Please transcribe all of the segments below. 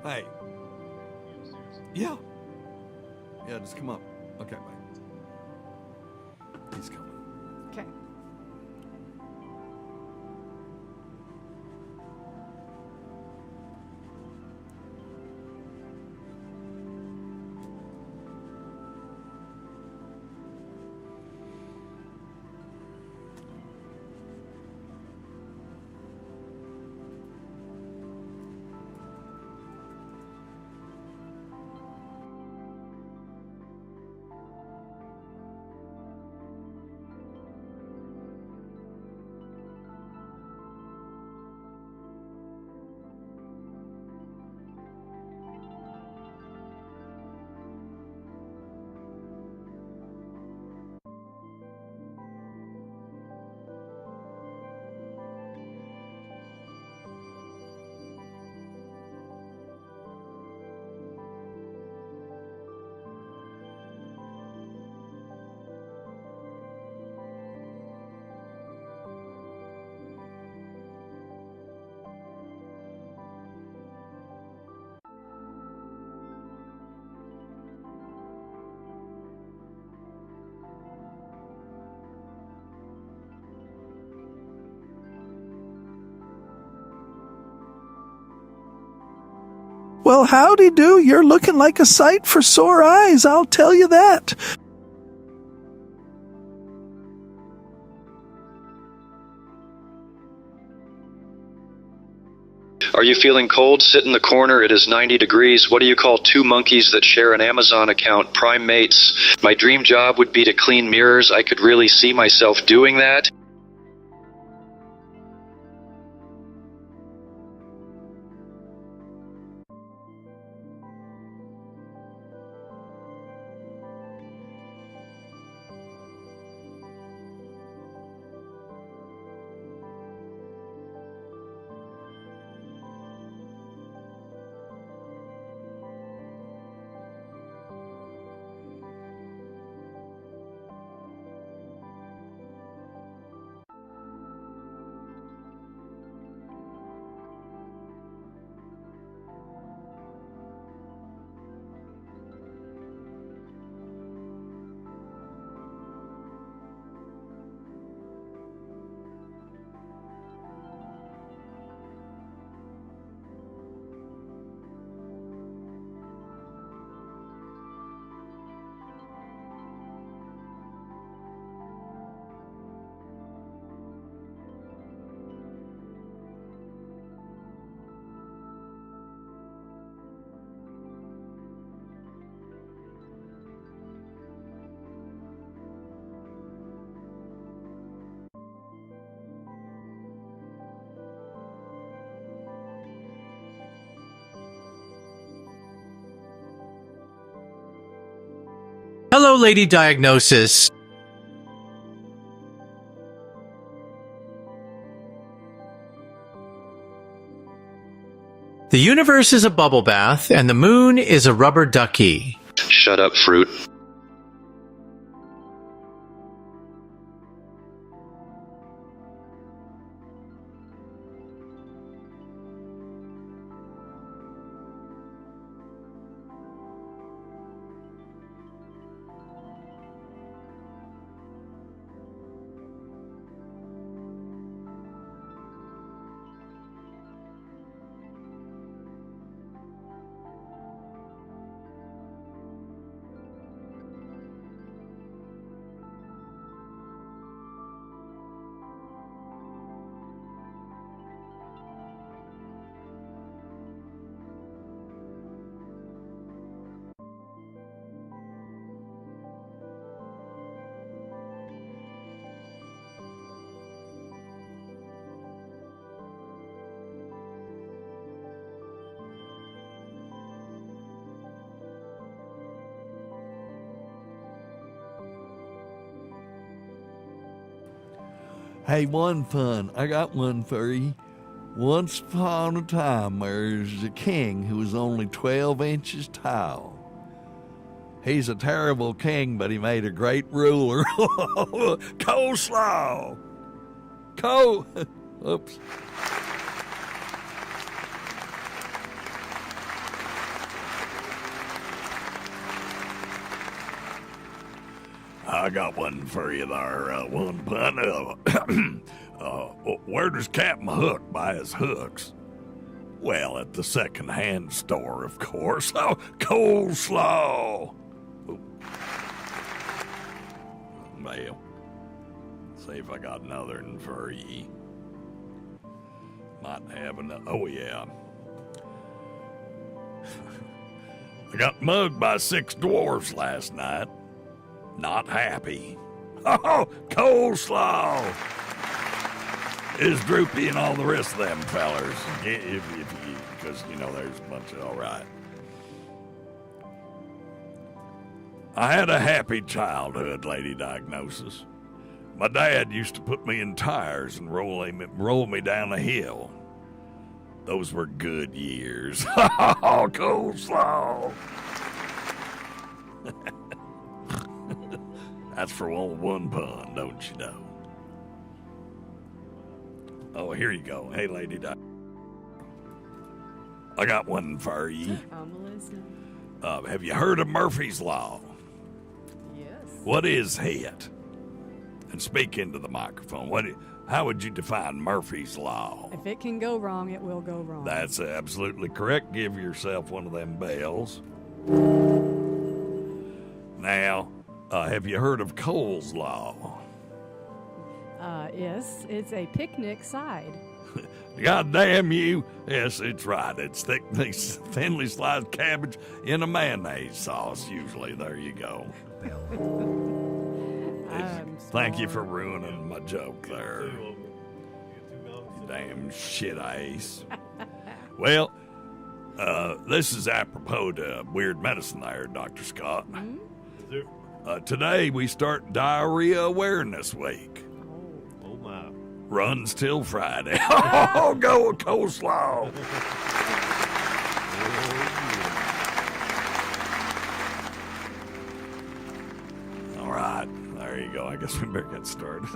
Hey. Yeah. Yeah, just come up. Okay, bye. He's coming. Okay. Well, howdy do. You're looking like a sight for sore eyes, I'll tell you that. Are you feeling cold? Sit in the corner. It is 90 degrees. What do you call two monkeys that share an Amazon account? Prime mates. My dream job would be to clean mirrors. I could really see myself doing that. Hello, Lady Diagnosis. The universe is a bubble bath, and the moon is a rubber ducky. Shut up, fruit. Hey, one fun. I got one for you. Once upon a time, there was a king who was only 12 inches tall. He's a terrible king, but he made a great ruler. Coleslaw! Oops. I got one for you there, one pun. Where does Captain Hook buy his hooks? Well, at the second-hand store, of course. Oh, coleslaw. Well, see if I got another one for ye. Might have another. Oh, yeah. I got mugged by 6 dwarves last night. Not happy. Oh, coleslaw! Is Droopy and all the rest of them fellers. Because, there's a bunch of all right. I had a happy childhood, Lady Diagnosis. My dad used to put me in tires and roll me down a hill. Those were good years. Oh, coleslaw! That's for one pun, don't you know? Oh, here you go. Hey, Lady Di. I got one for you. I'm listening. Have you heard of Murphy's Law? Yes. What is it? And speak into the microphone. How would you define Murphy's Law? If it can go wrong, it will go wrong. That's absolutely correct. Give yourself one of them bells. Now, have you heard of Cole's Law? Yes, it's a picnic side. God damn you. Yes, it's right. It's thinly sliced cabbage in a mayonnaise sauce, usually. There you go. Thank you for ruining my joke there. You damn shit ace. Well, this is apropos to weird medicine there, Dr. Scott. Mm-hmm. Today we start Diarrhea Awareness Week. Oh my. Runs till Friday. Oh, go with coleslaw. All right, there you go. I guess we better get started.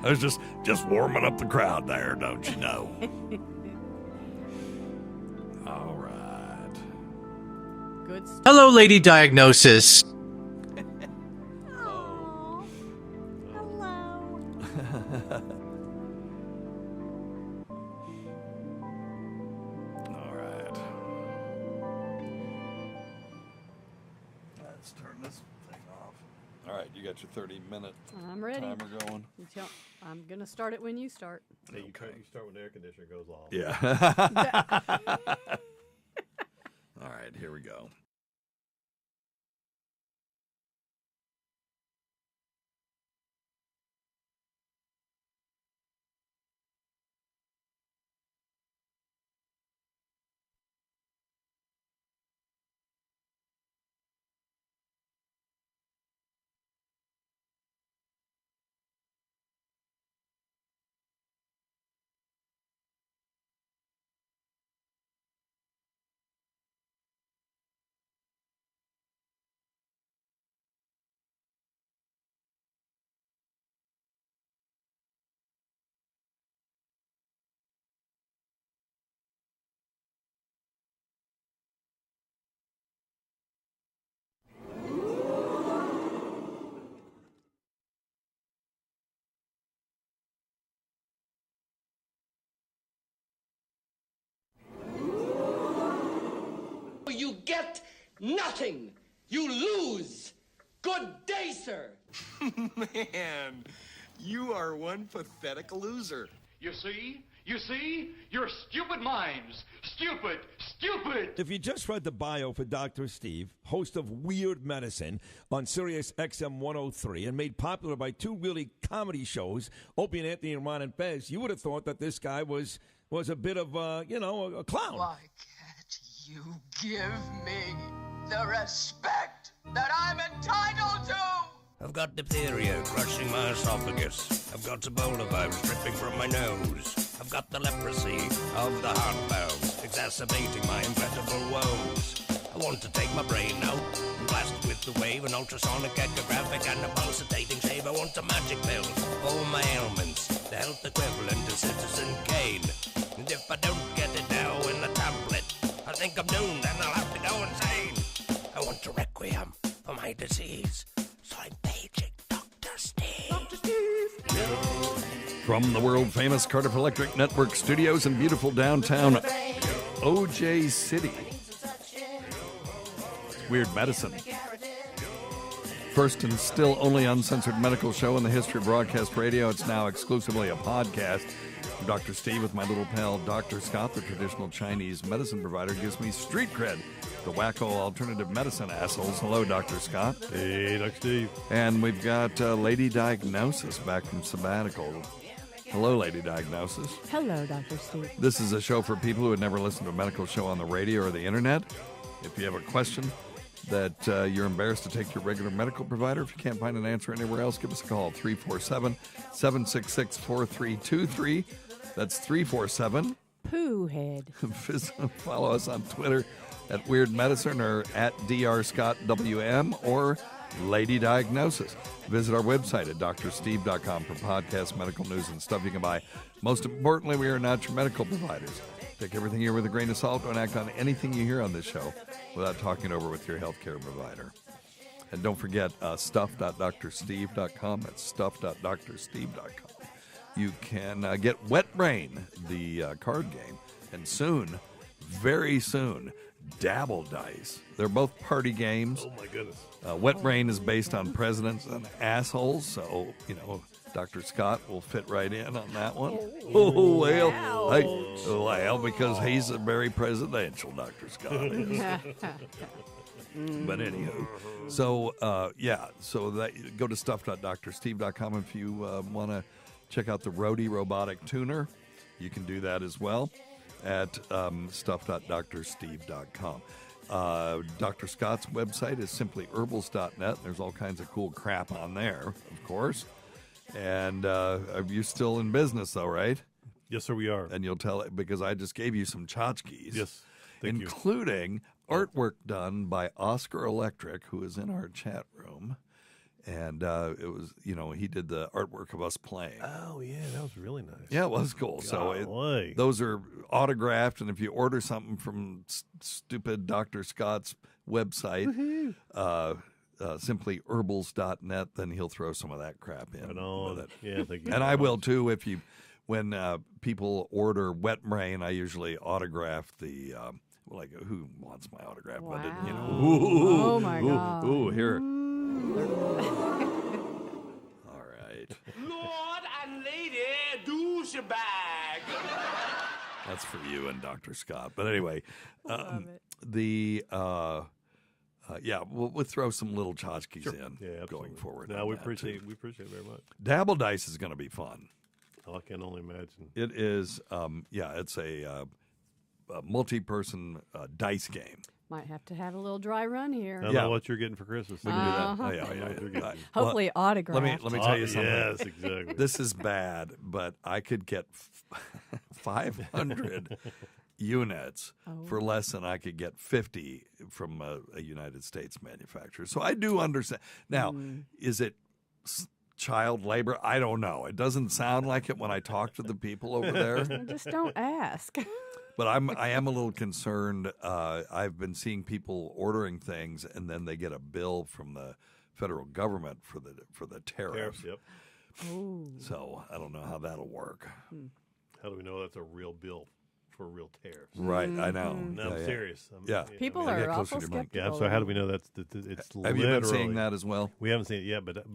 I was just warming up the crowd there, don't you know? All right. Good stuff. Hello, Lady Diagnosis. Oh, hello. All right. Let's turn this thing off. All right, you got your 30-minute I'm ready. timer going? I'm going to start it when you start. Hey, you start when the air conditioner goes off. Yeah. All right, here we go. You get nothing. You lose. Good day, sir. Man, you are one pathetic loser. You see? You're stupid minds. Stupid. If you just read the bio for Dr. Steve, host of Weird Medicine on Sirius XM 103 and made popular by 2 really comedy shows, Opie and Anthony and Ron and Fez, you would have thought that this guy was a bit of, a clown. Why can't you give me the respect that I'm entitled to? I've got diphtheria crushing my esophagus. I've got Ebola virus dripping from my nose. I've got the leprosy of the heart valves, exacerbating my incredible woes. I want to take my brain out and blast it with the wave, an ultrasonic echographic and a pulsating shave. I want a magic pill for my ailments, the health equivalent to Citizen Kane. And if I don't get it now in the tablet, I think I'm doomed and I'll have to go insane. I want a requiem for my disease, so I'm paging Dr. Steve. Dr. Steve! From the world-famous Cardiff Electric Network studios in beautiful downtown OJ City. Weird Medicine. First and still only uncensored medical show in the history of broadcast radio. It's now exclusively a podcast. I'm Dr. Steve with my little pal, Dr. Scott, the traditional Chinese medicine provider, gives me street cred. The wacko alternative medicine assholes. Hello, Dr. Scott. Hey, Dr. Steve. And we've got Lady Diagnosis back from sabbatical. Hello, Lady Diagnosis. Hello, Dr. Steve. This is a show for people who had never listened to a medical show on the radio or the internet. If you have a question that you're embarrassed to take to your regular medical provider, if you can't find an answer anywhere else, give us a call, 347-766-4323. That's 347. Pooh head. Follow us on Twitter at Weird Medicine or at DrScottWM or Lady Diagnosis. Visit our website at drsteve.com for podcasts, medical news, and stuff you can buy. Most importantly, we are not your medical providers. Take everything here with a grain of salt. Don't act on anything you hear on this show without talking it over with your healthcare provider. And don't forget stuff.drsteve.com. That's stuff.drsteve.com. You can get Wet Brain, the card game, and soon, very soon, Dabble Dice. They're both party games. Oh, my goodness. Wet Brain is based on presidents and assholes, so, Dr. Scott will fit right in on that one. Well, because he's a very presidential, Dr. Scott is. But anywho, so that go to stuff.drsteve.com if you want to check out the Roadie robotic tuner. You can do that as well at stuff.drsteve.com. Dr. Scott's website is simply herbals.net. There's all kinds of cool crap on there, of course. And are you still in business, though, right? Yes, sir, we are. And you'll tell it because I just gave you some tchotchkes. Yes, thank including artwork done by Oscar Electric, who is in our chat room. And it was, he did the artwork of us playing. Oh, yeah, that was really nice. Yeah, it was cool. So those are autographed, and if you order something from stupid Dr. Scott's website, simply herbals.net, then he'll throw some of that crap in. Right on. With it. Yeah, thank you. And I will, too, when people order Wet Brain, I usually autograph the... who wants my autograph? Wow. But Oh, my God. Ooh, here. All right. Lord and Lady Douchebag. That's for you and Dr. Scott. But anyway, Love it. we'll throw some little tchotchkes in Yeah, going forward. No, on we that, appreciate too. it very much. Dabble Dice is going to be fun. I can only imagine. It is, it's a multi-person dice game. Might have to have a little dry run here. I don't know what you're getting for Christmas. We can do that. Uh-huh. Hopefully autographed. Let me tell you something. Yes, exactly. This is bad, but I could get 500 units for less than I could get 50 from a United States manufacturer. So I do understand. Now, is it child labor? I don't know. It doesn't sound like it when I talk to the people over there. Well, just don't ask. But I am a little concerned. I've been seeing people ordering things, and then they get a bill from the federal government for the tariff. Yep. Ooh. So I don't know how that'll work. How do we know that's a real bill for real tariffs? Right, I know. No, I'm serious. People are awful skeptical. Yeah, so how do we know it's Have you been seeing that as well? We haven't seen it yet, but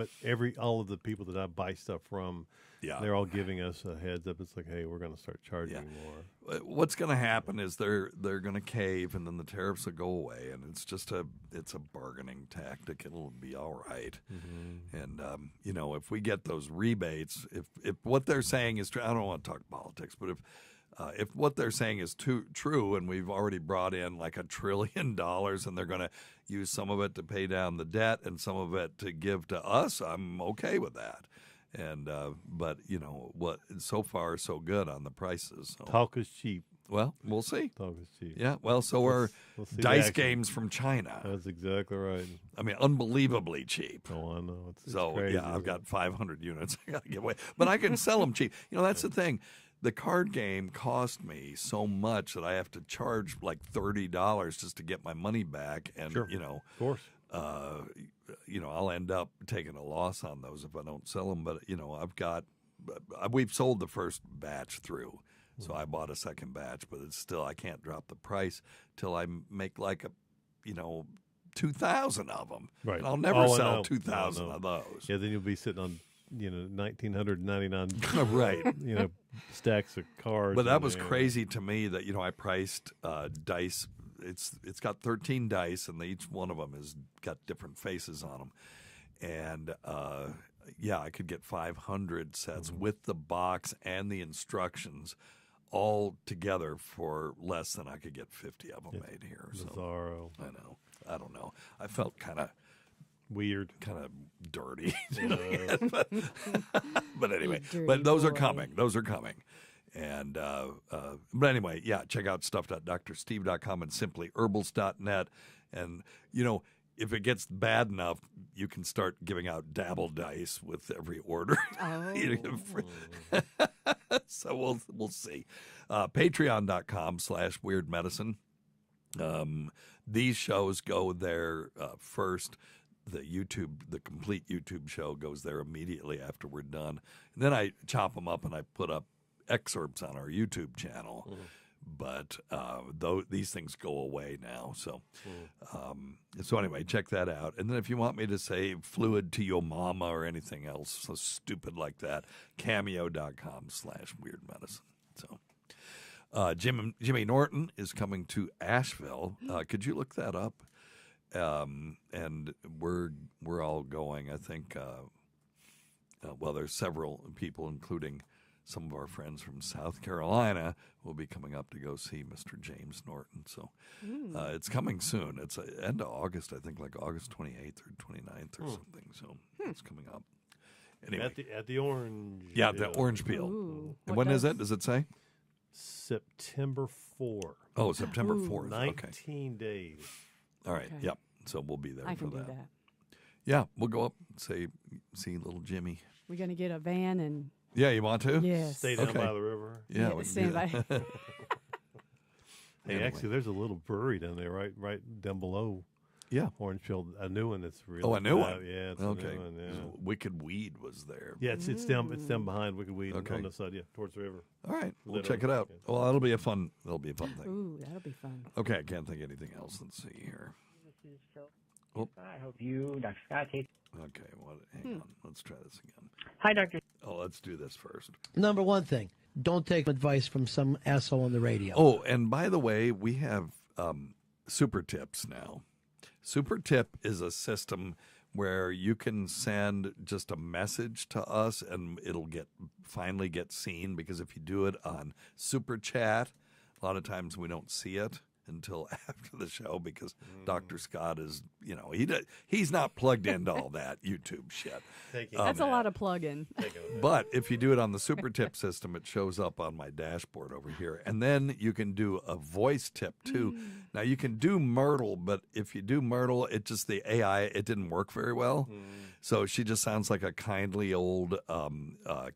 all of the people that I buy stuff from, they're all giving us a heads up. It's like, hey, we're going to start charging more. What's going to happen is they're going to cave, and then the tariffs will go away, and it's a bargaining tactic. It'll be all right. Mm-hmm. And if we get those rebates, if what they're saying is true, I don't want to talk politics, but if what they're saying is true, and we've already brought in like $1 trillion, and they're going to use some of it to pay down the debt and some of it to give to us, I'm okay with that. And but what? So far, so good on the prices. So. Talk is cheap. Well, we'll see. Talk is cheap. Yeah, well, so are We'll see the dice action. games from China. That's exactly right. I mean, unbelievably cheap. Oh, I know. It's So, crazy, yeah, I've isn't got 500 units I got to give away. But I can sell them cheap. You know, that's the thing. The card game cost me so much that I have to charge like $30 just to get my money back. And, Sure. you know, Of course. I'll end up taking a loss on those if I don't sell them. But, you know, we've sold the first batch through. So I bought a second batch, but it's still, I can't drop the price till I make like 2,000 of them. Right. And I'll never Oh, I sell know. 2,000 No. of those. Yeah, then you'll be sitting on, 1,999 Right. stacks of cards. But that in was there. crazy to me that, I priced dice. It's got 13 dice, and each one of them has got different faces on them. And, I could get 500 sets with the box and the instructions all together for less than I could get 50 of them made here. So Bizarro. I know. I don't know. I felt kind of weird, kind of dirty. Yeah. But anyway, dirty but those are boy. coming. Those are coming. And but anyway, check out stuff.drsteve.com and simplyherbals.net. And if it gets bad enough, you can start giving out dabble dice with every order. Oh. So we'll see. Patreon.com/weirdmedicine. These shows go there first. The complete YouTube show goes there immediately after we're done. And then I chop them up and I put up excerpts on our YouTube channel. But these things go away now. So so anyway, check that out. And then if you want me to say fluid to your mama or anything else so stupid like that, cameo.com/weirdmedicine. So Jimmy Norton is coming to Asheville. Could you look that up? And we're all going. I think. There's several people, including some of our friends from South Carolina, will be coming up to go see Mr. James Norton. So it's coming soon. It's end of August, I think, like August 28th or 29th or something. So it's coming up. Anyway, At the Orange. Yeah, the Orange Peel. Ooh, And what when is does- it? Does it say? September 4. Oh, September 4th. 19 days. All right. Okay. Yep. So we'll be there I for can do that. that. Yeah, we'll go up and see little Jimmy. We're going to get a van and Yeah, you want to? yes. Stay down by the river. Yeah, Yeah, we can stand do that. by. Hey, Anyway. actually, there's a little brewery down there, right down below. Yeah. Orange Peel, a new one that's really. Oh, a new one. Yeah, it's Okay. a new one. Yeah, Wicked Weed was there. yeah, it's down behind Wicked Weed Okay. on the side, towards the river. All right, we'll Lit check up. it out. Yeah. Well, that'll be a fun thing. Ooh, that'll be fun. Okay, I can't think of anything else. Let's see here. Oh. I hope you, Dr. Scott, take. Okay, hang on. Let's try this again. Hi, Dr. Oh, let's do this first. Number one thing, don't take advice from some asshole on the radio. Oh, and by the way, we have Super Tips now. Super Tip is a system where you can send just a message to us and it'll finally get seen, because if you do it on Super Chat, a lot of times we don't see it until after the show, because Dr. Scott is, he's not plugged into all that YouTube shit. That's a lot of plug-in. But if you do it on the Super Tip system, it shows up on my dashboard over here. And then you can do a voice tip, too. Now, you can do Myrtle, but if you do Myrtle, the AI, it didn't work very well. So she just sounds like a kindly old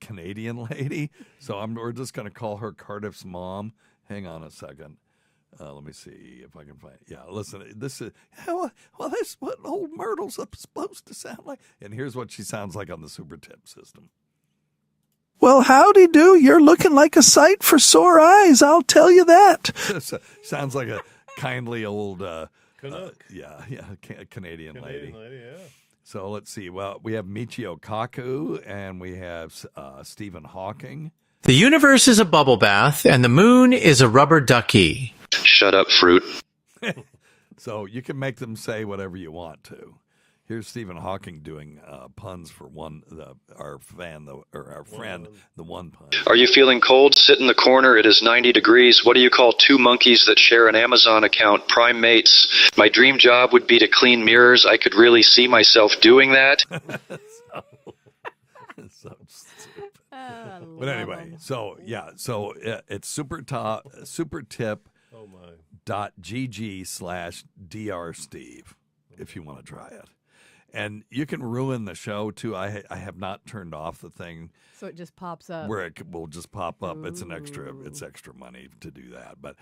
Canadian lady. So we're just going to call her Cardiff's mom. Hang on a second. Let me see if I can find. Yeah, listen. This is that's what old Myrtle's supposed to sound like. And here's what she sounds like on the Super Tip system. Well, howdy do. You're looking like a sight for sore eyes, I'll tell you that. Sounds like a kindly old Canuck. Canadian lady. Yeah. So let's see. Well, we have Michio Kaku and we have Stephen Hawking. The universe is a bubble bath, and the moon is a rubber ducky. Shut up, fruit. So you can make them say whatever you want to. Here's Stephen Hawking doing puns for our friend, the one pun. Are you feeling cold? Sit in the corner. It is 90 degrees. What do you call two monkeys that share an Amazon account? Prime mates. My dream job would be to clean mirrors. I could really see myself doing that. So stupid. But But anyway, so it's supertip. Oh my. .gg/drsteve if you want to try it. And you can ruin the show too. I have not turned off the thing So it just pops up. where it will just pop up. It's extra Ooh. money to do that. But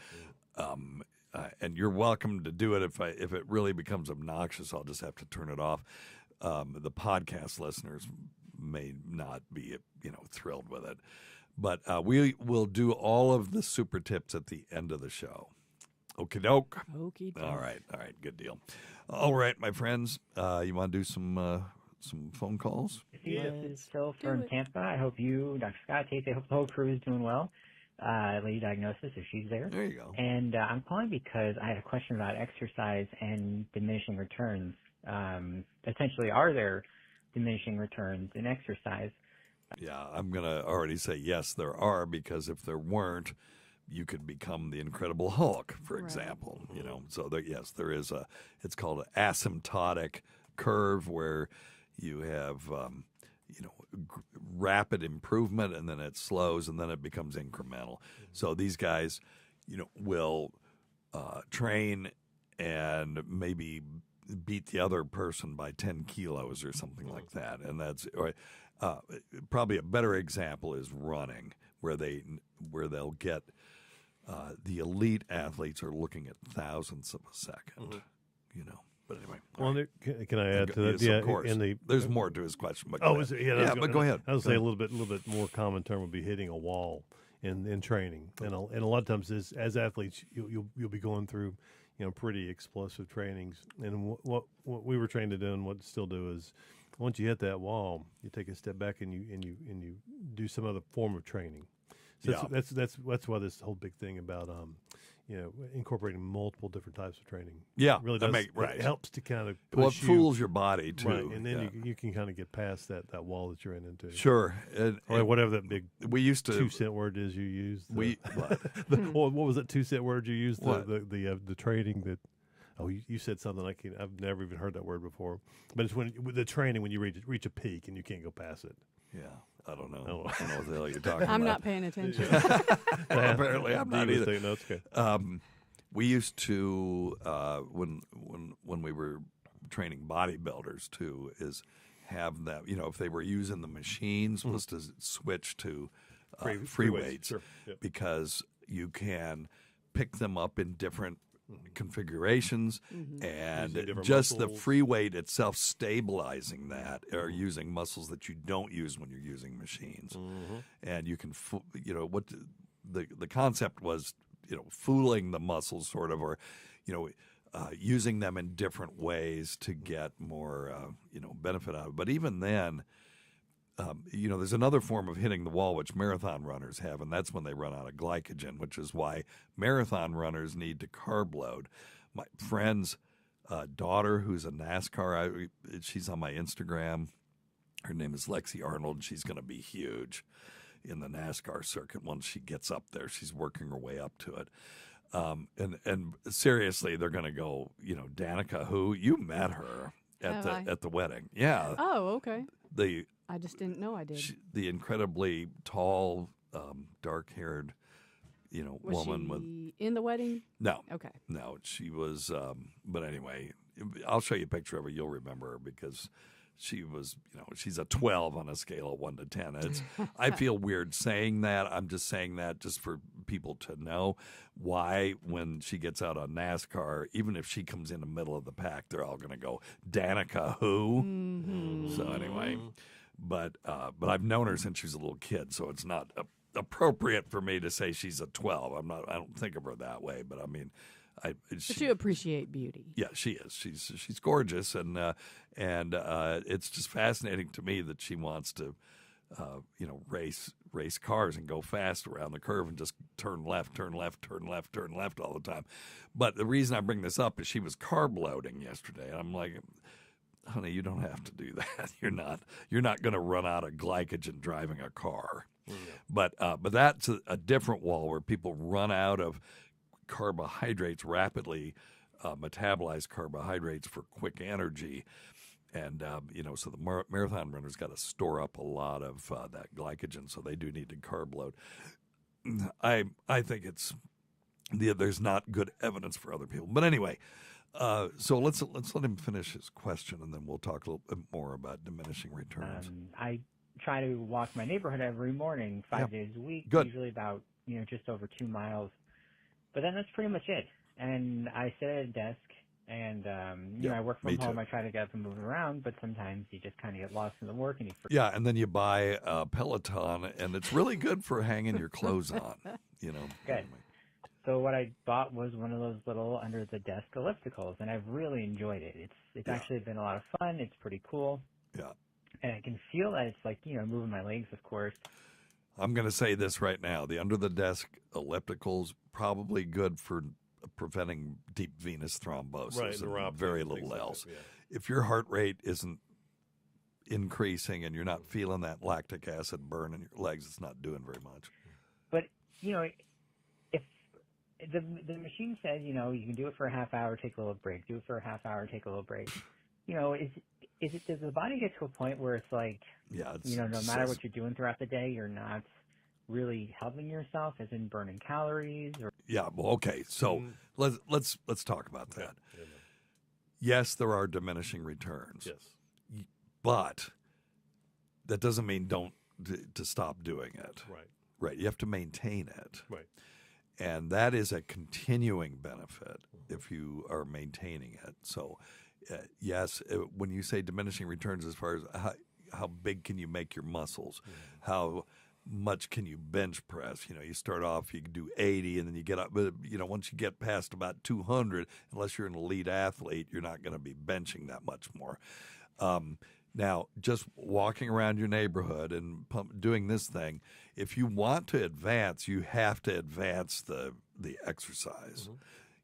and you're welcome to do it if it really becomes obnoxious. I'll just have to turn it off. The podcast listeners may not be thrilled with it, but we will do all of the super tips at the end of the show. Okie doke. Okie doke. All right, good deal. All right, my friends, you want to do some phone calls? This is Phil from Tampa. I hope you, Dr. Scott, Casey, I hope the whole crew is doing well. Lady Diagnosis, if she's there. There you go. And I'm calling because I had a question about exercise and diminishing returns. Essentially, are there diminishing returns in exercise? Yeah, I'm going to already say yes, there are, because if there weren't, you could become the Incredible Hulk, for example. So yes, there is it's called an asymptotic curve where you have rapid improvement, and then it slows, and then it becomes incremental. So these guys, will train and maybe beat the other person by 10 kilos or something like that. And that's probably a better example is running, where they'll get the elite athletes are looking at thousandths of a second. But anyway. Well, can I add to that? Yes, of course. There's more to his question. But is it? Yeah, but go ahead. I would say a little bit more common term would be hitting a wall in training, and a lot of times as athletes you'll be going through pretty explosive trainings, and what we were trained to do and what still do is once you hit that wall, you take a step back and you do some other form of training. So that's why this whole big thing about incorporating multiple different types of training. Yeah, really does. It helps to kind of it fools your body too, right? And then you can kind of get past that wall that you're into. Sure, or whatever that big we used to 2-cent word is you used. What was that 2-cent word you used? The training that. Oh, you said something I've never even heard that word before. But it's when the training when you reach a peak and you can't go past it. Yeah, I don't know. I don't know what the hell you're talking about. I'm not paying attention. Apparently, I'm not either. No, it's okay. We used to when we were training bodybuilders too, is have that if they were using the machines was to switch to free weights, sure. Yep. Because you can pick them up in different configurations and just the free weight itself stabilizing that or using muscles that you don't use when you're using machines. And you can what the concept was fooling the muscles sort of, or using them in different ways to get more benefit out of it. But even then there's another form of hitting the wall which marathon runners have, and that's when they run out of glycogen, which is why marathon runners need to carb load. My friend's daughter, who's a NASCAR, she's on my Instagram. Her name is Lexi Arnold. She's going to be huge in the NASCAR circuit once she gets up there. She's working her way up to it. And seriously, they're going to go, Danica, who you met her at the wedding. Yeah. Oh, okay. I just didn't know I did. The incredibly tall, dark-haired, was woman she in the wedding? No. Okay. No, she was. But anyway, I'll show you a picture of her. You'll remember her because she was. She's a 12 on a scale of 1 to 10. I feel weird saying that. I'm just saying that just for people to know why when she gets out on NASCAR, even if she comes in the middle of the pack, they're all going to go, Danica who? So anyway. But I've known her since she was a little kid, so it's not appropriate for me to say she's a 12. I don't think of her that way, but I mean, but you appreciate beauty. Yeah, she is. She's gorgeous, and it's just fascinating to me that she wants to, race cars and go fast around the curve and just turn left all the time. But the reason I bring this up is she was carb loading yesterday, and I'm like, honey, you don't have to do that. You're not going to run out of glycogen driving a car. But that's a different wall where people run out of carbohydrates rapidly, metabolize carbohydrates for quick energy, And, so the marathon runners got to store up a lot of that glycogen, so they do need to carb load. I think there's not good evidence for other people. But anyway, so let's let him finish his question, and then we'll talk a little bit more about diminishing returns. I try to walk my neighborhood every morning, 5 days a week, Good. usually about, just over 2 miles. But then that's pretty much it. And I sit at a desk, and, I work from home. I try to get up and move around, but sometimes you just kind of get lost in the work. And Yeah, and then you buy a Peloton, and it's really good for hanging your clothes on, Good. Anyway. So what I bought was one of those little under-the-desk ellipticals, and I've really enjoyed it. It's actually been a lot of fun. It's pretty cool. Yeah. And I can feel that it's like, moving my legs, of course. I'm going to say this right now. The under-the-desk ellipticals probably good for preventing deep venous thrombosis. Right, and very little else. If your heart rate isn't increasing and you're not feeling that lactic acid burn in your legs, it's not doing very much. But, if the machine says, you can do it for a half hour, take a little break, do it for a half hour, take a little break, does the body get to a point where it's like, no matter what you're doing throughout the day, you're not really helping yourself, as in burning calories? Or Yeah, well, okay. So let's talk about that. Yes, there are diminishing returns. Yes. But that doesn't mean to stop doing it. Right. Right. You have to maintain it. Right. And that is a continuing benefit if you are maintaining it. So, yes, when you say diminishing returns, as far as how big can you make your muscles, how much can you bench press? You start off, you can do 80, and then you get up. But once you get past about 200, unless you're an elite athlete, you're not going to be benching that much more. Now, just walking around your neighborhood and doing this thing, if you want to advance, you have to advance the exercise.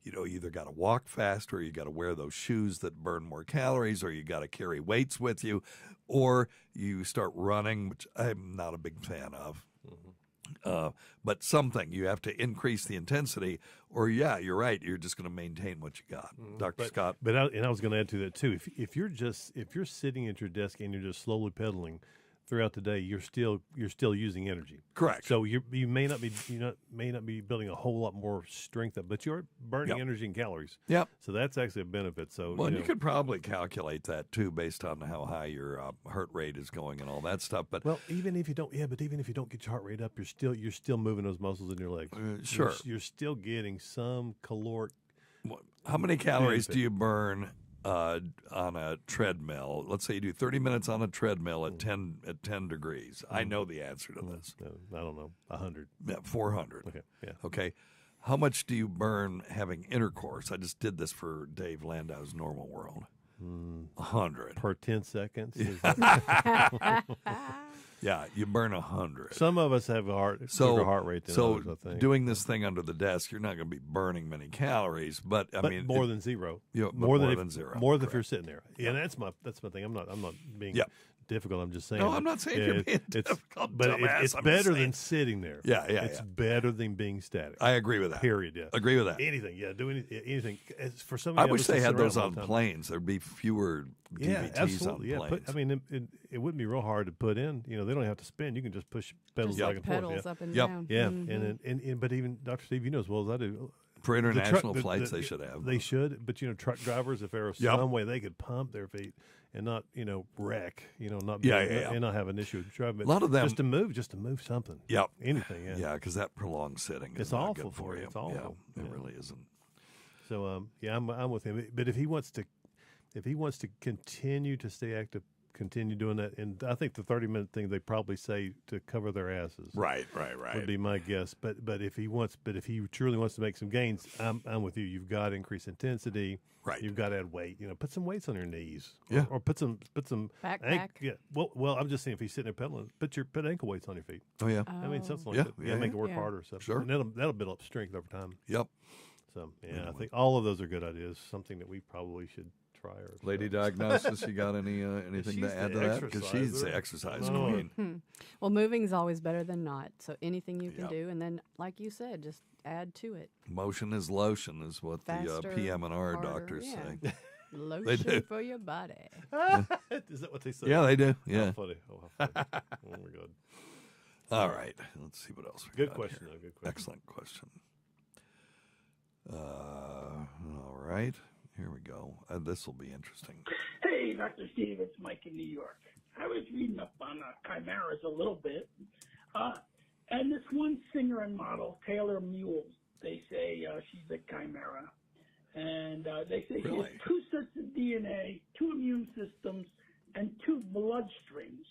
You either got to walk faster, or you got to wear those shoes that burn more calories, or you got to carry weights with you, or you start running, which I'm not a big fan of. But something, you have to increase the intensity, or you're right, you're just going to maintain what you got. Dr. Scott. But I was going to add to that too. If you're sitting at your desk and you're just slowly pedaling throughout the day, you're still using energy. Correct. So you may not be building a whole lot more strength up, but you're burning energy and calories. Yep. So that's actually a benefit. So you could probably calculate that too, based on how high your heart rate is going and all that stuff. But even if you don't get your heart rate up, you're still moving those muscles in your legs. Sure. You're still getting some caloric. How many calories do you burn on a treadmill? Let's say you do 30 minutes on a treadmill at 10 degrees. I know the answer to this. I don't know. 100. Yeah, 400. Okay. Yeah. Okay. How much do you burn having intercourse? I just did this for Dave Landau's Normal World. 100 per 10 seconds. Yeah, you burn 100. Some of us have a quicker heart rate than others, I think. Doing this thing under the desk, you're not going to be burning many calories, but I mean more than zero. More than zero. More than if you're sitting there. Yeah, that's my thing. I'm not being difficult. I'm just saying. No, I'm not saying you're being difficult. But it's better than sitting there. Yeah. It's better than being static. I agree with that. Period. Yeah. Agree with that. Anything. Yeah. Do anything. For some. I wish they had those on planes. There'd be fewer DVTs on planes. It wouldn't be real hard to put in. They don't have to spin. You can just push pedals back and pedals forth. up and down. Yeah. And but even Dr. Steve, you know as well as I do. For international flights, they should have. They should, but truck drivers, if there was some way they could pump their feet and not, wreck, not and not have an issue driving. A lot of them just to move something. Yep. Anything. Yeah. Yeah, because that prolonged sitting is it's not awful good for you. It's awful. Yeah, it really isn't. So I'm with him. But if he wants to continue to stay active, continue doing that, and I think the 30-minute thing they probably say to cover their asses. Right. Would be my guess. But if he truly wants to make some gains, I'm with you. You've got to increase intensity. Right. You've got to add weight. Put some weights on your knees. Yeah. Or put some backpack. Well, I'm just saying if he's sitting there pedaling, put ankle weights on your feet. Oh yeah. I mean something like that. Yeah, make it work harder. So sure. And that'll build up strength over time. Yep. So I think all of those are good ideas. Something that we probably should try. Lady Diagnosis, you got anything to add to that? Because she's the exercise queen. Well, moving is always better than not. So anything you can do, and then, like you said, just add to it. Motion is lotion, is what Faster, the PM&R harder, doctors say. Lotion for your body. Is that what they say? Yeah, they do. Yeah. How funny. Oh, how funny. Oh, my God. All right. Let's see what else we Good got question, here. though. Good question. Excellent question. All right. Here we go. This will be interesting. Hey, Dr. Steve, it's Mike in New York. I was reading up on chimeras a little bit, and this one singer and model, Taylor Mule, they say she's a chimera, and they say she has 2 sets of DNA, 2 immune systems, and 2 bloodstreams.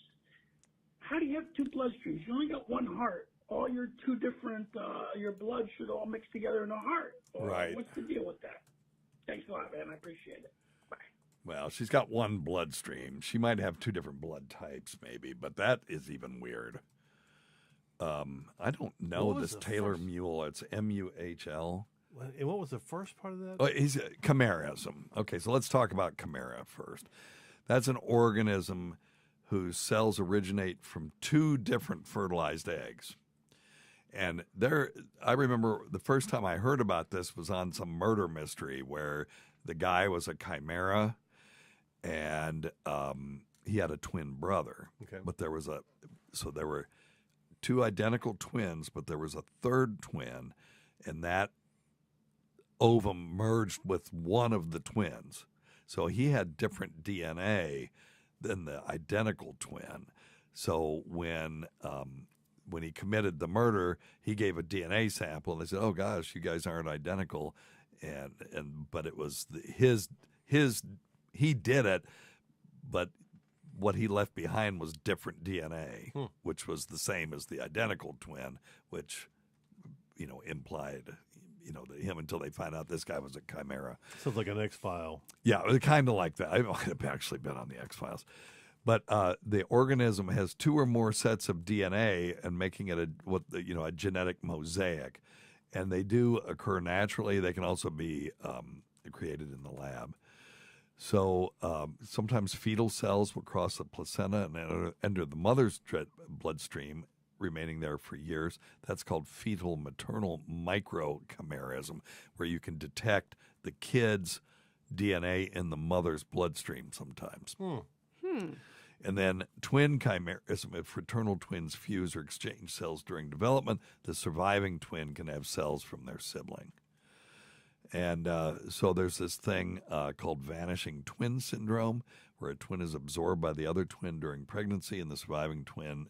How do you have 2 bloodstreams? You only got 1 heart. All your 2 different, your blood should all mix together in a heart. Or Right. What's the deal with that? Thanks a lot, man. I appreciate it. Well, she's got 1 bloodstream. She might have 2 different blood types, maybe, but that is even weird. I don't know this Taylor Mule. It's M-U-H-L. And what was the first part of that? Oh, he's chimerism. Okay, so let's talk about chimera first. That's an organism whose cells originate from 2 different fertilized eggs. And I remember the first time I heard about this was on some murder mystery where the guy was a chimera and he had a twin brother. Okay. But there were 2 identical twins, but there was a 3rd twin, and that ovum merged with one of the twins. So he had different DNA than the identical twin. So when he committed the murder, he gave a DNA sample, and they said, "Oh gosh, you guys aren't identical," but it was he did it, but what he left behind was different DNA, which was the same as the identical twin, which implied that him until they find out this guy was a chimera. Sounds like an X-File. Yeah, it was kind of like that. I might have actually been on the X-Files. But the organism has 2 or more sets of DNA and making it a genetic mosaic. And they do occur naturally. They can also be created in the lab. So sometimes fetal cells will cross the placenta and enter the mother's bloodstream, remaining there for years. That's called fetal maternal microchimerism, where you can detect the kid's DNA in the mother's bloodstream sometimes. And then twin chimerism, if fraternal twins fuse or exchange cells during development, the surviving twin can have cells from their sibling. And so there's this thing called vanishing twin syndrome, where a twin is absorbed by the other twin during pregnancy, and the surviving twin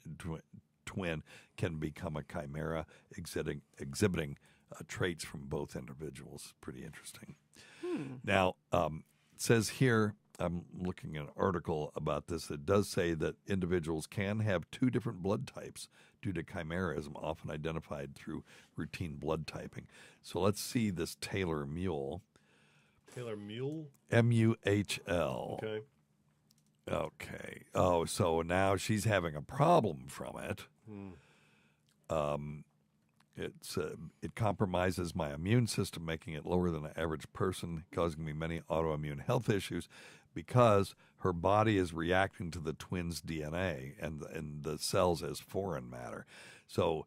can become a chimera, exhibiting traits from both individuals. Pretty interesting. Now, it says here, I'm looking at an article about this that does say that individuals can have 2 different blood types due to chimerism, often identified through routine blood typing. So let's see this Taylor Mule. Taylor Mule? M-U-H-L. Okay. Okay. Oh, so now she's having a problem from it. It compromises my immune system, making it lower than an average person, causing me many autoimmune health issues because her body is reacting to the twins' DNA and the cells as foreign matter. So,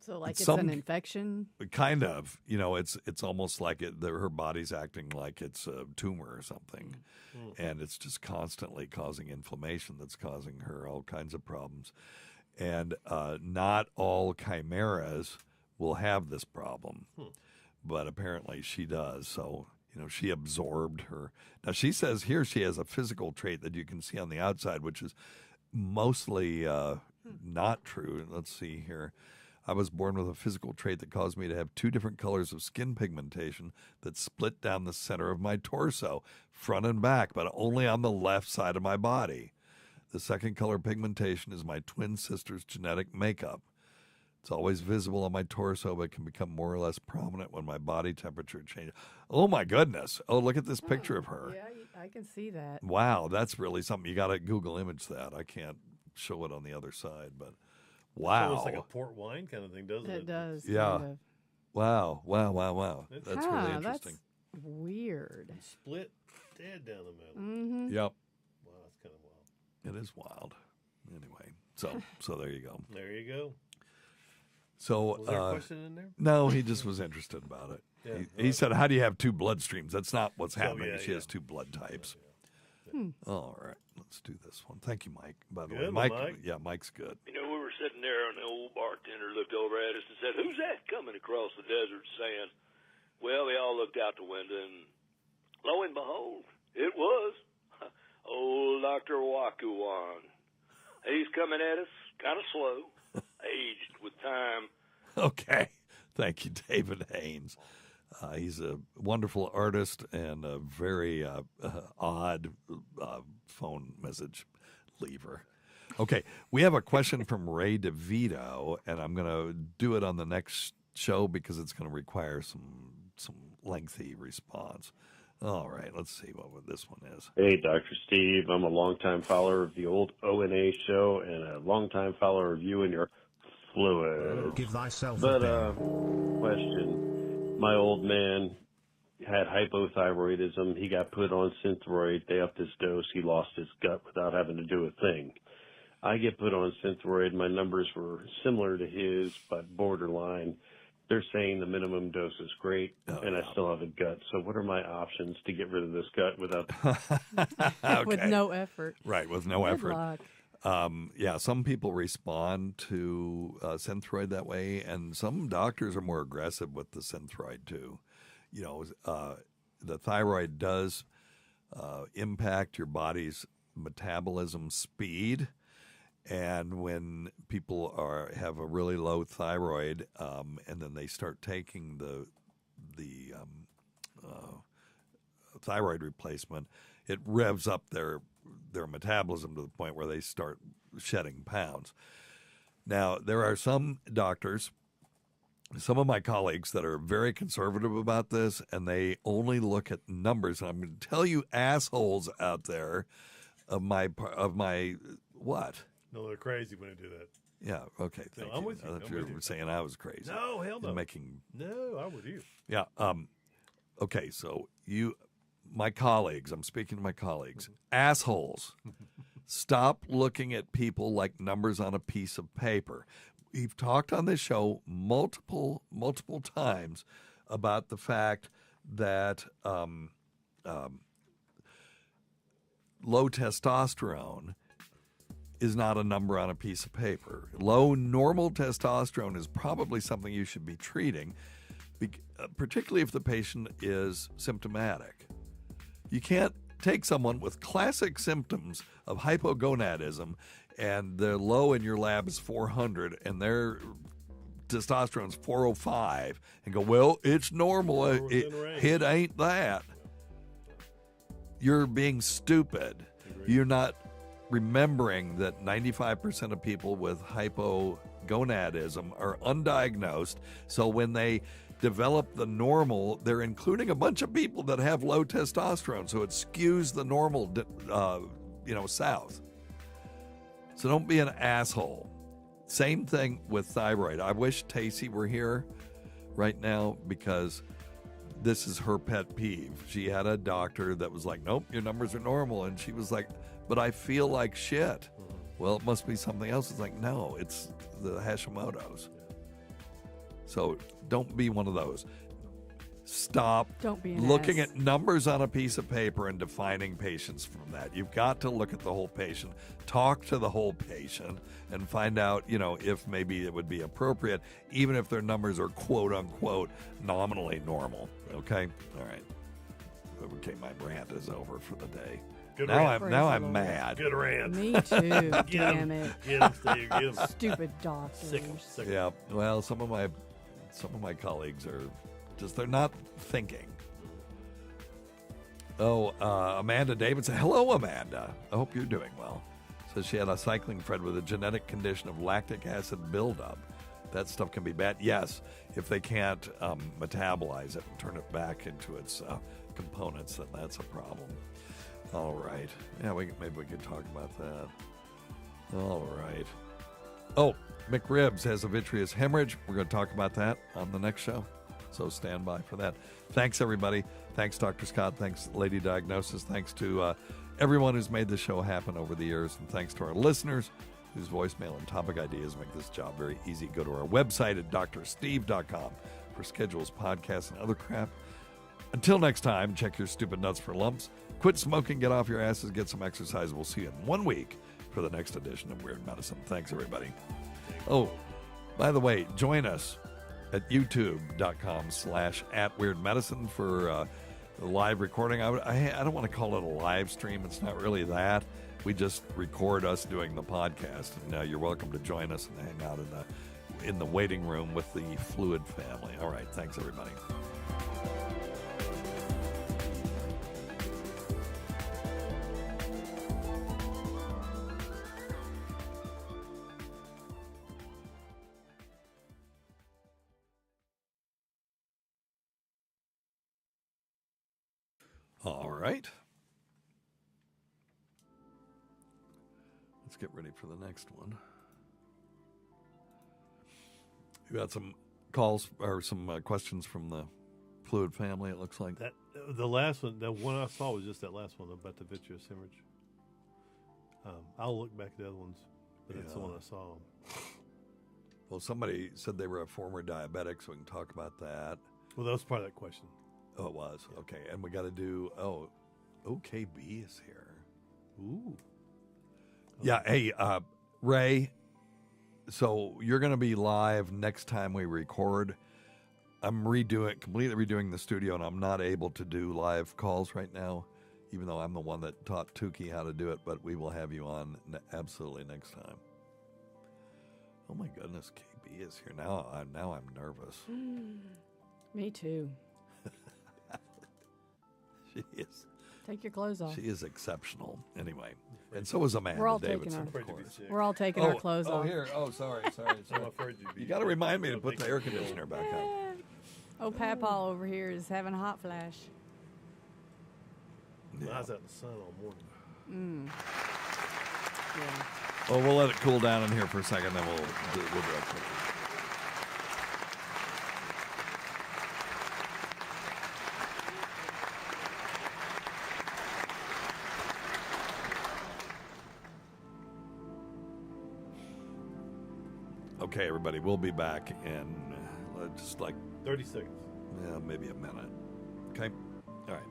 So like it's an infection? Kind of. It's almost like her body's acting like it's a tumor or something. And it's just constantly causing inflammation that's causing her all kinds of problems. And not all chimeras will have this problem, but apparently she does. So, she absorbed her. Now, she says here she has a physical trait that you can see on the outside, which is mostly not true. Let's see here. I was born with a physical trait that caused me to have 2 different colors of skin pigmentation that split down the center of my torso, front and back, but only on the left side of my body. The second color pigmentation is my twin sister's genetic makeup. It's always visible on my torso, but can become more or less prominent when my body temperature changes. Oh, my goodness. Oh, look at this picture of her. Yeah, I can see that. Wow, that's really something. You got to Google image that. I can't show it on the other side, but wow. It's almost like a port wine kind of thing, doesn't it? It does. Yeah. Kind of. Wow. That's really interesting. That's weird. And split dead down the middle. Mm-hmm. Yep. Wow, that's kind of wild. It is wild. Anyway, so there you go. There you go. So, was there a question in there? No, he just was interested about it. He said, how do you have two bloodstreams? That's not what's happening. yeah, she yeah. has two blood types. Hmm. All right, let's do this one. Thank you, Mike. By the Good, way, Mike. Yeah, Mike's good. You know, we were sitting there, and the old bartender looked over at us and said, "Who's that coming across the desert sand?" Well, we all looked out the window, and lo and behold, it was old Dr. Wakuwan. He's coming at us kind of slow, aged with time. Okay. Thank you, David Haynes. He's a wonderful artist and a very odd phone message leaver. Okay, we have a question from Ray DeVito, and I'm going to do it on the next show because it's going to require some lengthy response. All right, let's see what this one is. Hey, Dr. Steve. I'm a longtime follower of the old O&A show and a longtime follower of you and your fluid. Give thyself But, a question. My old man had hypothyroidism. He got put on Synthroid. They upped his dose. He lost his gut without having to do a thing. I get put on Synthroid. My numbers were similar to his, but borderline. They're saying the minimum dose is great, and I still have a gut. So what are my options to get rid of this gut without... With no effort. Right, with no Good effort. luck. Yeah, some people respond to Synthroid that way, and some doctors are more aggressive with the Synthroid too. You know, the thyroid does impact your body's metabolism speed. And when people have a really low thyroid, and then they start taking the thyroid replacement, it revs up their metabolism to the point where they start shedding pounds. Now, there are some doctors, some of my colleagues that are very conservative about this, and they only look at numbers. And I'm going to tell you, assholes out there, of my what? No, they're crazy when they do that. Yeah, okay, thank you. I'm with you. I thought I'm you with were you. saying I was crazy. No, hell no. No, I'm with you. Yeah. Okay, so my colleagues, I'm speaking to my colleagues, assholes, stop looking at people like numbers on a piece of paper. We've talked on this show multiple times about the fact that low testosterone is not a number on a piece of paper. Low normal testosterone is probably something you should be treating, particularly if the patient is symptomatic. You can't take someone with classic symptoms of hypogonadism and their low in your lab is 400 and their testosterone's 405 and go, well, it's normal. It ain't that. You're being stupid. You're not remembering that 95% of people with hypogonadism are undiagnosed. So when they develop the normal, they're including a bunch of people that have low testosterone. So it skews the normal, south. So don't be an asshole. Same thing with thyroid. I wish Tacey were here right now because this is her pet peeve. She had a doctor that was like, nope, your numbers are normal. And she was like, but I feel like shit. Well, it must be something else. It's like, no, it's the Hashimoto's. So don't be one of those. Stop Don't be an looking ass. at numbers on a piece of paper and defining patients from that. You've got to look at the whole patient, talk to the whole patient, and find out, if maybe it would be appropriate, even if their numbers are quote unquote nominally normal. Okay? All right. Okay, my rant is over for the day. Good now rant. I'm mad. Good rant. Me too. Damn it. Get him, Steve. Get him. Stupid doctors. Sick 'em. Yeah. Well, some of my colleagues are they're not thinking. Oh, Amanda Davidson. Hello, Amanda. I hope you're doing well. Says she had a cycling friend with a genetic condition of lactic acid buildup. That stuff can be bad. Yes, if they can't metabolize it and turn it back into its components, then that's a problem. All right. Yeah, maybe we could talk about that. All right. Oh, McRibs has a vitreous hemorrhage. We're going to talk about that on the next show. So stand by for that. Thanks, everybody. Thanks, Dr. Scott. Thanks, Lady Diagnosis. Thanks to everyone who's made this show happen over the years. And thanks to our listeners whose voicemail and topic ideas make this job very easy. Go to our website at drsteve.com for schedules, podcasts, and other crap. Until next time, check your stupid nuts for lumps. Quit smoking, get off your asses, get some exercise. We'll see you in 1 week for the next edition of Weird Medicine. Thanks, everybody. Oh, by the way, join us at youtube.com/@weirdmedicine for the live recording. I don't want to call it a live stream. It's not really that. We just record us doing the podcast. And you're welcome to join us and hang out in the waiting room with the Fluid family. All right. Thanks, everybody. All right. Let's get ready for the next one. You got some calls or some questions from the Fluid family, it looks like. That the last one, the one I saw was just that last one about the vitreous hemorrhage. I'll look back at the other ones, but that's the one I saw. Well, somebody said they were a former diabetic, so we can talk about that. Well, that was part of that question. Oh, it was? Yeah. Okay. And we got to do, OKB is here. Ooh. Yeah. Hey, Ray, so you're going to be live next time we record. I'm completely redoing the studio, and I'm not able to do live calls right now, even though I'm the one that taught Tukey how to do it, but we will have you on absolutely next time. Oh, my goodness. KB is here. Now I'm nervous. Me too. She is. Take your clothes off. She is exceptional. Anyway, and so is Amanda Davidson, of course. We're all taking our clothes off. Oh, here. Oh, sorry. You got to remind me to put the air conditioner back on. Oh, Papaw over here is having a hot flash. Yeah. I was out in the sun all morning. Yeah. Well, we'll let it cool down in here for a second, then we'll do it quickly. Okay, everybody, we'll be back in just like 30 seconds. Yeah, maybe a minute. Okay? All right.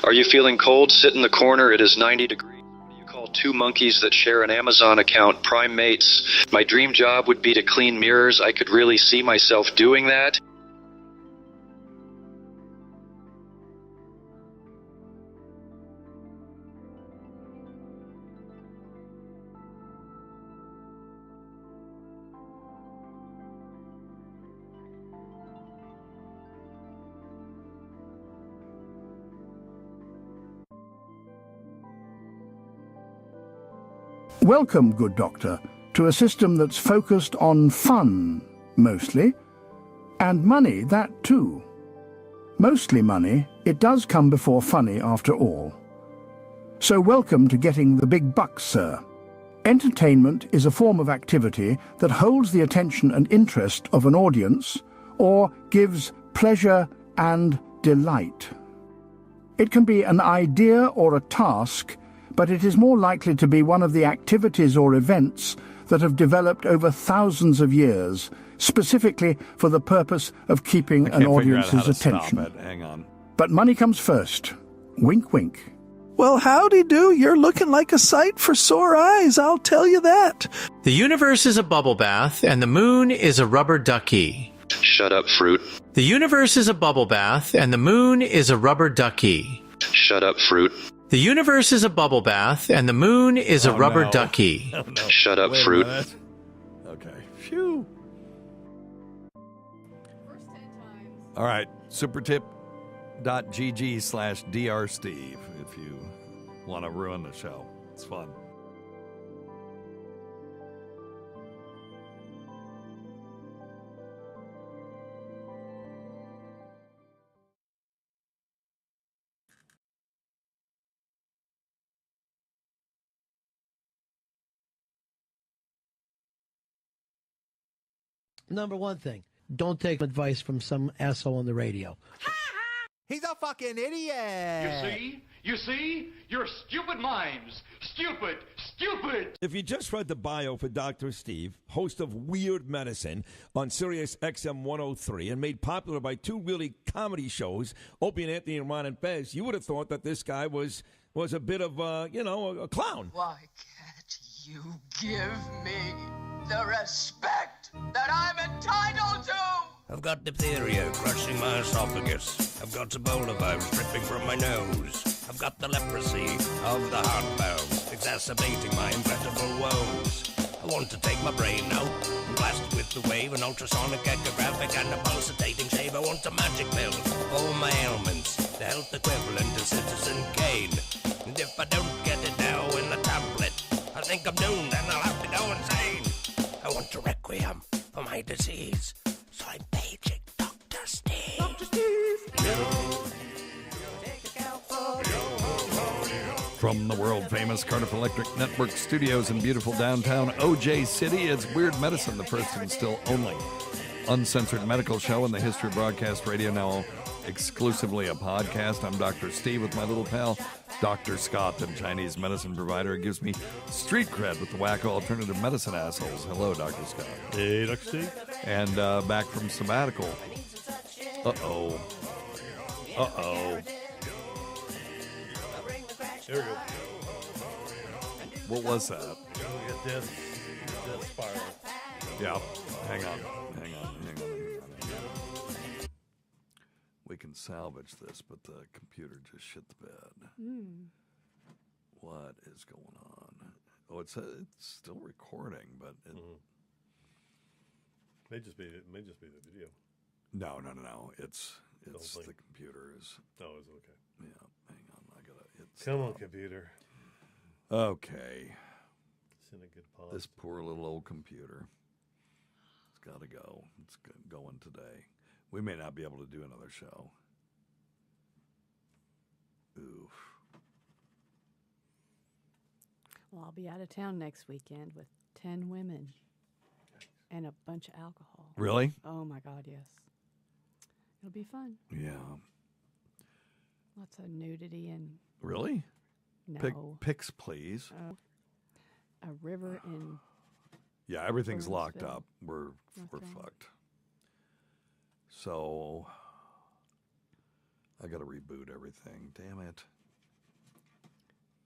Are you feeling cold? Sit in the corner. It is 90 degrees. What do you call two monkeys that share an Amazon account? Prime mates. My dream job would be to clean mirrors. I could really see myself doing that. Welcome, good doctor, to a system that's focused on fun, mostly, and money, that too. Mostly money, it does come before funny after all. So welcome to getting the big bucks, sir. Entertainment is a form of activity that holds the attention and interest of an audience, or gives pleasure and delight. It can be an idea or a task, but it is more likely to be one of the activities or events that have developed over thousands of years, specifically for the purpose of keeping an audience's attention. Hang on. But money comes first. Wink, wink. Well, howdy do. You're looking like a sight for sore eyes, I'll tell you that. The universe is a bubble bath, and the moon is a rubber ducky. Shut up, fruit. The universe is a bubble bath, and the moon is a rubber ducky. Shut up, fruit. The universe is a bubble bath, and the moon is a rubber ducky. Oh, no. Shut up, fruit. Okay. Phew. All right. Supertip.gg/drsteve if you want to ruin the show. It's fun. Number one thing, don't take advice from some asshole on the radio. He's a fucking idiot. You see? Your stupid minds. Stupid. If you just read the bio for Dr. Steve, host of Weird Medicine on Sirius XM 103 and made popular by two really comedy shows, Opie and Anthony and Ron and Fez, you would have thought that this guy was a bit of, a clown. Why can't you give me the respect that I'm entitled to? I've got diphtheria crushing my esophagus. I've got Ebola virus dripping from my nose. I've got the leprosy of the heart valves, exacerbating my incredible woes. I want to take my brain out and blast it with the wave, an ultrasonic, echographic, and a pulsating shave. I want a magic pill for all my ailments, the health equivalent of Citizen Kane. And if I don't get it now in the tablet, I think I'm doomed and I'll have to go insane. I want a requiem for my disease, so I'm paging Dr. Steve. Dr. Steve! From the world-famous Cardiff Electric Network studios in beautiful downtown OJ City, it's Weird Medicine, the first and still only uncensored medical show in the history of broadcast radio, now exclusively a podcast. I'm Dr. Steve with my little pal, Dr. Scott, the Chinese medicine provider. It gives me street cred with the wacko alternative medicine assholes. Hello, Dr. Scott. Hey, Dr. Steve. And back from sabbatical. Uh-oh. There we go. What was that? Death spiral. Yeah. Hang on. We can salvage this, but the computer just shit the bed. What is going on? Oh, it's still recording, but it... May just be the video. No. It's the computer is. Oh, is it okay? Yeah. Hang on. Come on, computer. Okay. It's in a good pause. This poor little old computer. It's got to go. It's going today. We may not be able to do another show. Oof. Well, I'll be out of town next weekend with 10 women and a bunch of alcohol. Really? Oh, my God, yes. It'll be fun. Yeah. Lots of nudity and... Really? No. Pics, please. A river in... Yeah, everything's locked Burnsville. up. We're fucked. So I got to reboot everything. Damn it.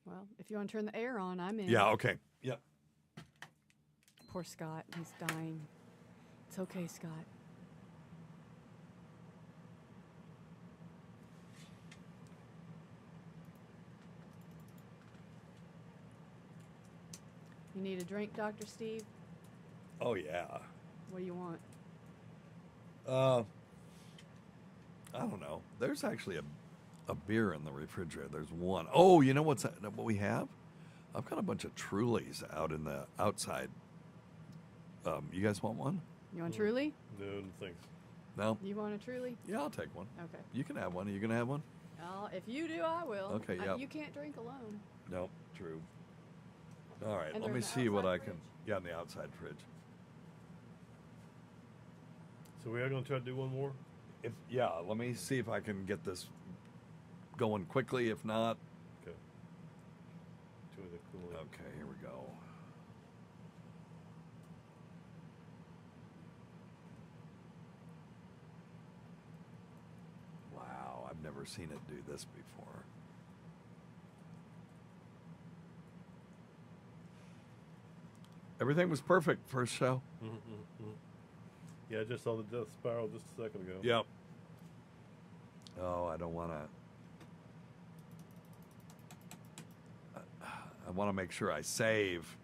Well, if you want to turn the air on, I'm in. Yeah, okay. Yep. Poor Scott. He's dying. It's okay, Scott. You need a drink, Dr. Steve? Oh, yeah. What do you want? I don't know. There's actually a beer in the refrigerator. There's one. Oh, you know what we have? I've got a bunch of Trulies out in the outside. You guys want one? You want Truly? No, thanks. No? You want a Truly? Yeah, I'll take one. Okay. You can have one. Are you going to have one? If you do, I will. Okay, yeah. You can't drink alone. No, true. All right, And let they're me in the see what outside I can... Yeah, in the outside fridge. So we are going to try to do one more? Let me see if I can get this going quickly. If not... Okay. Okay, here we go. Wow, I've never seen it do this before. Everything was perfect first show. Yeah, I just saw the death spiral just a second ago. Yep. Oh, I don't want to... I want to make sure I save...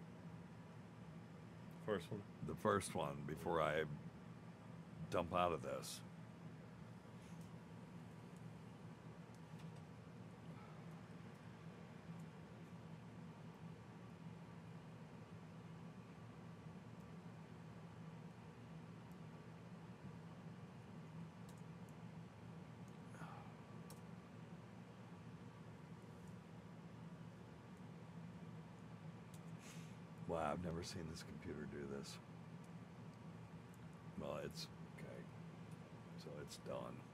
First one? The first one before I dump out of this. Wow, I've never seen this computer do this. Well, it's okay. So it's done.